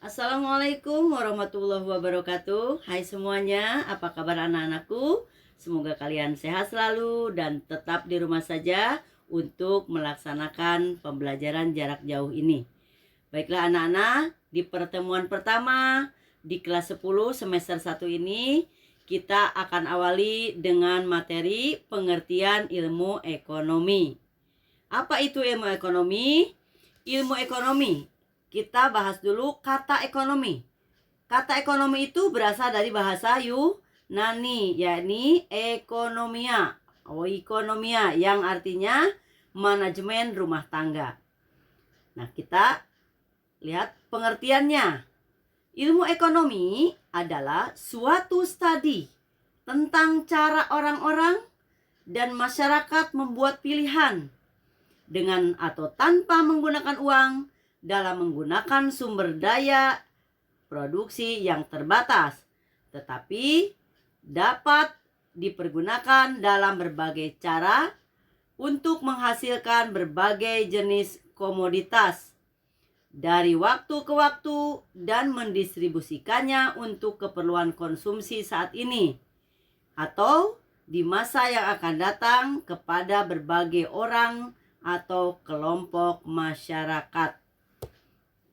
Assalamualaikum warahmatullahi wabarakatuh. Hai semuanya, apa kabar anak-anakku? Semoga kalian sehat selalu dan tetap di rumah saja untuk melaksanakan pembelajaran jarak jauh ini. Baiklah anak-anak, di pertemuan pertama di kelas 10 semester 1 ini kita akan awali dengan materi pengertian ilmu ekonomi. Apa itu ilmu ekonomi? Ilmu ekonomi, kita bahas dulu kata ekonomi. Kata ekonomi itu berasal dari bahasa Yunani, yakni ekonomia, ekonomia yang artinya manajemen rumah tangga. Nah, kita lihat pengertiannya. Ilmu ekonomi adalah suatu studi tentang cara orang-orang dan masyarakat membuat pilihan dengan atau tanpa menggunakan uang dalam menggunakan sumber daya produksi yang terbatas, tetapi dapat dipergunakan dalam berbagai cara untuk menghasilkan berbagai jenis komoditas dari waktu ke waktu dan mendistribusikannya untuk keperluan konsumsi saat ini atau di masa yang akan datang kepada berbagai orang atau kelompok masyarakat.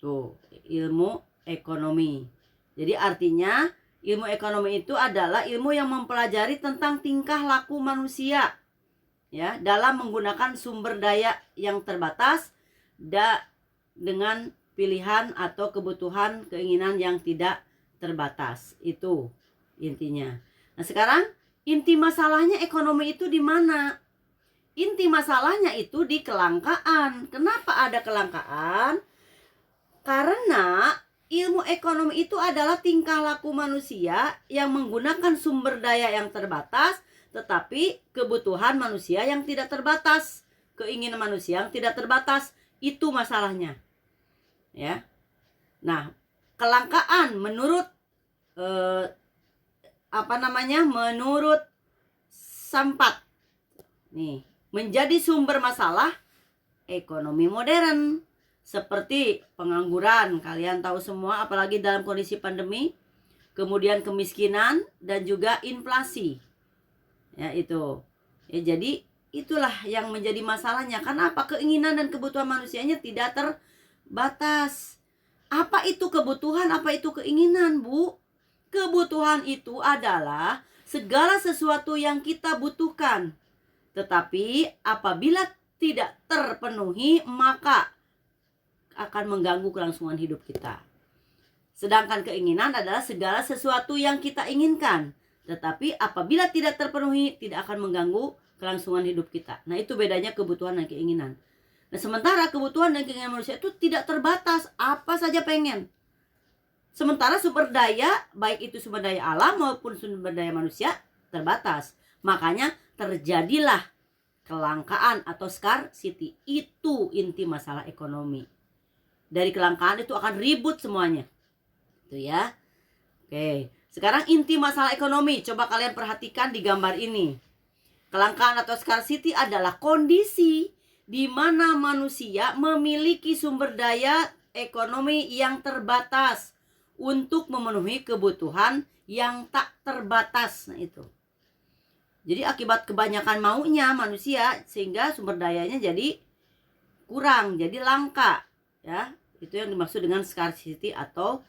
Tuh, ilmu ekonomi. Jadi artinya ilmu ekonomi itu adalah ilmu yang mempelajari tentang tingkah laku manusia ya dalam menggunakan sumber daya yang terbatas dengan pilihan atau kebutuhan keinginan yang tidak terbatas. Itu intinya. Nah, sekarang inti masalahnya ekonomi itu di mana? Inti masalahnya itu di kelangkaan. Kenapa ada kelangkaan? Karena ilmu ekonomi itu adalah tingkah laku manusia yang menggunakan sumber daya yang terbatas, tetapi kebutuhan manusia yang tidak terbatas, keinginan manusia yang tidak terbatas, itu masalahnya. Ya. Nah, kelangkaan menurut menurut Sampat. Nih, menjadi sumber masalah ekonomi modern seperti pengangguran, kalian tahu semua, apalagi dalam kondisi pandemi, kemudian kemiskinan dan juga inflasi. Ya, itu. Ya, jadi itulah yang menjadi masalahnya. Kenapa? Keinginan dan kebutuhan manusianya tidak terbatas. Apa itu kebutuhan? Apa itu keinginan, Bu? Kebutuhan itu adalah segala sesuatu yang kita butuhkan. Tetapi apabila tidak terpenuhi, maka akan mengganggu kelangsungan hidup kita. Sedangkan keinginan adalah segala sesuatu yang kita inginkan. Tetapi apabila tidak terpenuhi, tidak akan mengganggu kelangsungan hidup kita. Nah, itu bedanya kebutuhan dan keinginan. Nah, sementara kebutuhan dan keinginan manusia itu tidak terbatas. Apa saja pengen. Sementara sumber daya, baik itu sumber daya alam maupun sumber daya manusia, terbatas. Makanya terjadilah kelangkaan atau scarcity. Itu inti masalah ekonomi. Dari kelangkaan itu akan ribut semuanya. Itu ya. Oke, sekarang inti masalah ekonomi. Coba kalian perhatikan di gambar ini. Kelangkaan atau scarcity adalah kondisi di mana manusia memiliki sumber daya ekonomi yang terbatas untuk memenuhi kebutuhan yang tak terbatas. Nah, itu. Jadi akibat kebanyakan maunya manusia sehingga sumber dayanya jadi kurang, jadi langka, ya. Itu yang dimaksud dengan scarcity atau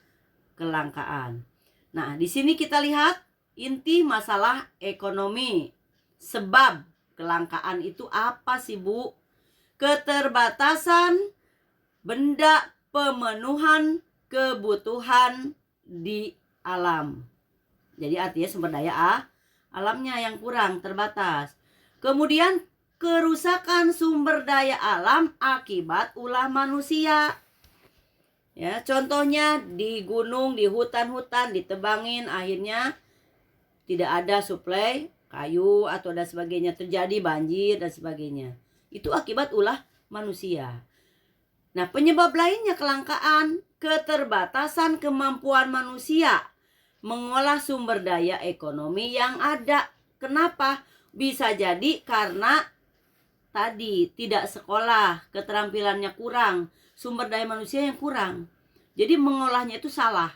kelangkaan. Nah, di sini kita lihat inti masalah ekonomi. Sebab kelangkaan itu apa sih, Bu? Keterbatasan benda pemenuhan kebutuhan di alam. Jadi artinya sumber daya alamnya yang kurang, terbatas. Kemudian kerusakan sumber daya alam akibat ulah manusia. Ya, contohnya di gunung, di hutan-hutan ditebangin, akhirnya tidak ada suplai kayu atau dan sebagainya, terjadi banjir dan sebagainya. Itu akibat ulah manusia. Nah, penyebab lainnya kelangkaan, keterbatasan kemampuan manusia mengolah sumber daya ekonomi yang ada. Kenapa? Bisa jadi karena tadi tidak sekolah, keterampilannya kurang, sumber daya manusia yang kurang. Jadi mengolahnya itu salah.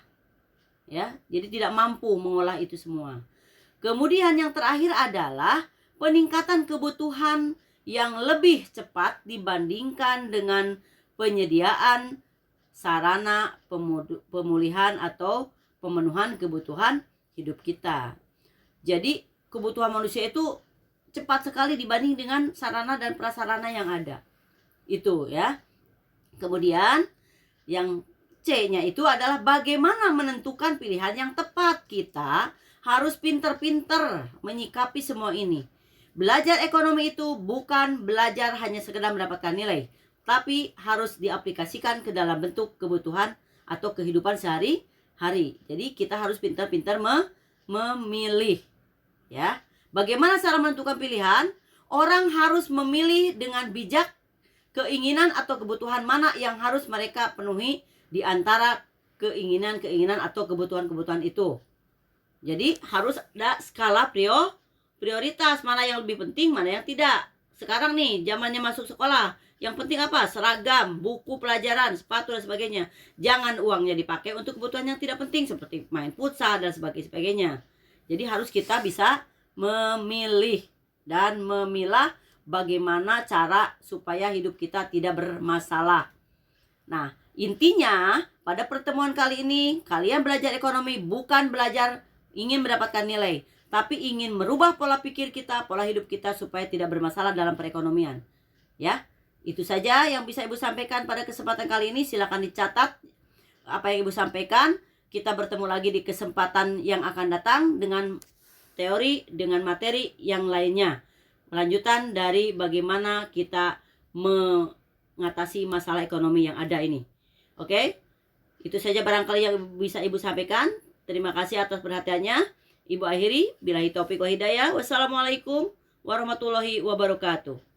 Ya, jadi tidak mampu mengolah itu semua. Kemudian yang terakhir adalah peningkatan kebutuhan yang lebih cepat dibandingkan dengan penyediaan sarana pemulihan atau pemenuhan kebutuhan hidup kita. Jadi kebutuhan manusia itu cepat sekali dibanding dengan sarana dan prasarana yang ada. Itu ya. Kemudian yang C-nya itu adalah bagaimana menentukan pilihan yang tepat. Kita harus pinter-pinter menyikapi semua ini. Belajar ekonomi itu bukan belajar hanya sekedar mendapatkan nilai, tapi harus diaplikasikan ke dalam bentuk kebutuhan atau kehidupan sehari-hari. Jadi kita harus pintar-pintar memilih. Ya, bagaimana cara menentukan pilihan? Orang harus memilih dengan bijak keinginan atau kebutuhan mana yang harus mereka penuhi di antara keinginan-keinginan atau kebutuhan-kebutuhan itu. Jadi harus ada skala prioritas, mana yang lebih penting, mana yang tidak. Sekarang nih, zamannya masuk sekolah, yang penting apa? Seragam, buku pelajaran, sepatu dan sebagainya. Jangan uangnya dipakai untuk kebutuhan yang tidak penting seperti main futsal dan sebagainya. Jadi harus kita bisa memilih dan memilah bagaimana cara supaya hidup kita tidak bermasalah. Nah, intinya pada pertemuan kali ini kalian belajar ekonomi bukan belajar ingin mendapatkan nilai, tapi ingin merubah pola pikir kita, pola hidup kita supaya tidak bermasalah dalam perekonomian. Ya, itu saja yang bisa Ibu sampaikan pada kesempatan kali ini. Silakan dicatat apa yang Ibu sampaikan. Kita bertemu lagi di kesempatan yang akan datang dengan teori, dengan materi yang lainnya. Lanjutan dari bagaimana kita mengatasi masalah ekonomi yang ada ini. Oke? Itu saja barangkali yang bisa Ibu sampaikan. Terima kasih atas perhatiannya. Ibu akhiri. Billahi taufiq wa hidayah. Wassalamualaikum warahmatullahi wabarakatuh.